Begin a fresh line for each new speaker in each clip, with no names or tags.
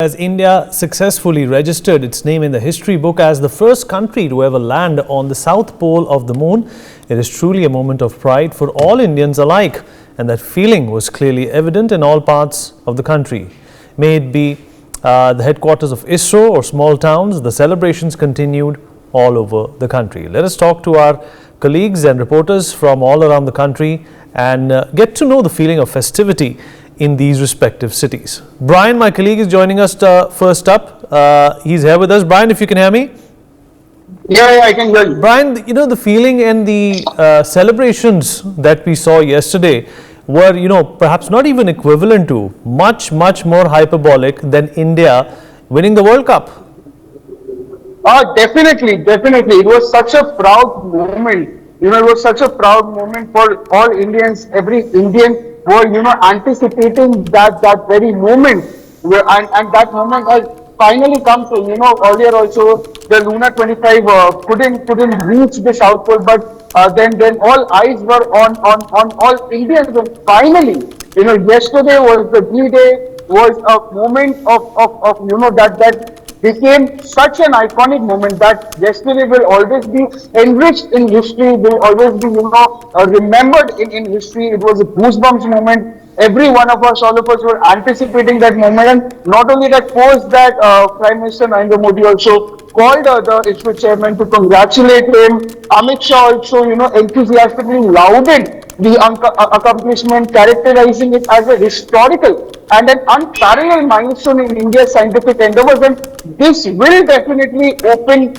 As India successfully registered its name in the history book as the first country to ever land on the south pole of the moon, it is truly a moment of pride for all Indians alike, and that feeling was clearly evident in all parts of the country. May it be the headquarters of ISRO or small towns, the celebrations continued all over the country. Let us talk to our colleagues and reporters from all around the country and get to know the feeling of festivity in these respective cities. Brian, my colleague, is joining us first up. He's here with us. Brian, if you can hear me.
Yeah, I can hear you.
Brian, you know, the feeling and the celebrations that we saw yesterday were, perhaps not even equivalent to, much more hyperbolic than India winning the World Cup.
Definitely. It was such a proud moment. It was such a proud moment for all Indians. Every Indian were, anticipating that very moment. And that moment has finally come. So, earlier also the Luna 25 couldn't reach the South Pole, but then all eyes were on all Indians. And finally, yesterday was the D-Day, was a moment of that became such an iconic moment that yesterday will always be enriched in history, will always be, remembered in history. It was a goosebumps moment. Every one of us, all of us were anticipating that moment. And not only that, post that, Prime Minister Narendra Modi also called the ISRO chairman to congratulate him. Amit Shah also, enthusiastically lauded the accomplishment, characterizing it as a historical and an unparalleled milestone in India's scientific endeavors. And this will definitely open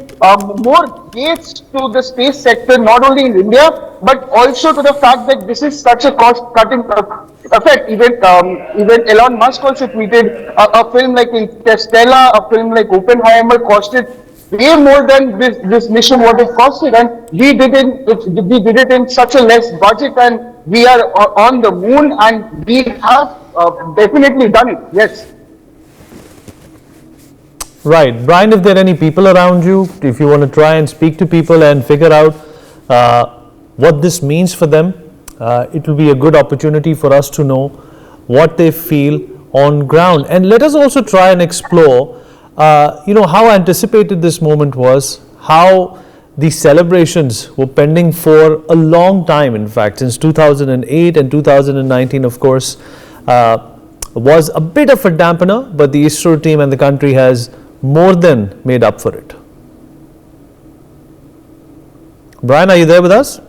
more gates to the space sector, not only in India, but also to the fact that this is such a cost-cutting effect. Even Elon Musk also tweeted a film like Interstellar, a film like Oppenheimer costed way more than this mission what it costed, and we did it in such a less budget, and we are on the moon, and we have definitely done it. Yes.
Right. Brian, if there are any people around you, if you want to try and speak to people and figure out what this means for them, it will be a good opportunity for us to know what they feel on ground. And let us also try and explore how anticipated this moment was, how the celebrations were pending for a long time, in fact, since 2008 and 2019, of course, was a bit of a dampener, but the ISRO team and the country has more than made up for it. Brian, are you there with us?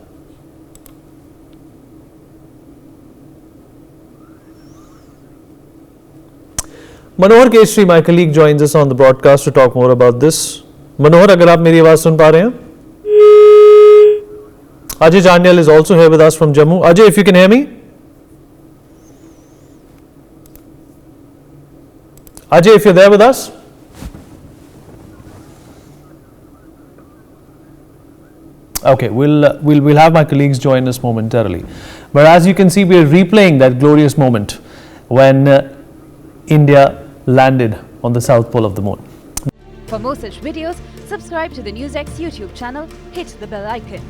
Manohar Kesari, my colleague, joins us on the broadcast to talk more about this. मनोहर, अगर आप मेरी आवाज सुन पा रहे हैं? Ajay Janyal is also here with us from Jammu. Ajay, if you can hear me? Ajay, if you're there with us? Okay, we'll have my colleagues join us momentarily. But as you can see, we are replaying that glorious moment when India landed on the south pole of the moon.
For more such videos, subscribe to the NewsX YouTube channel, hit the bell icon.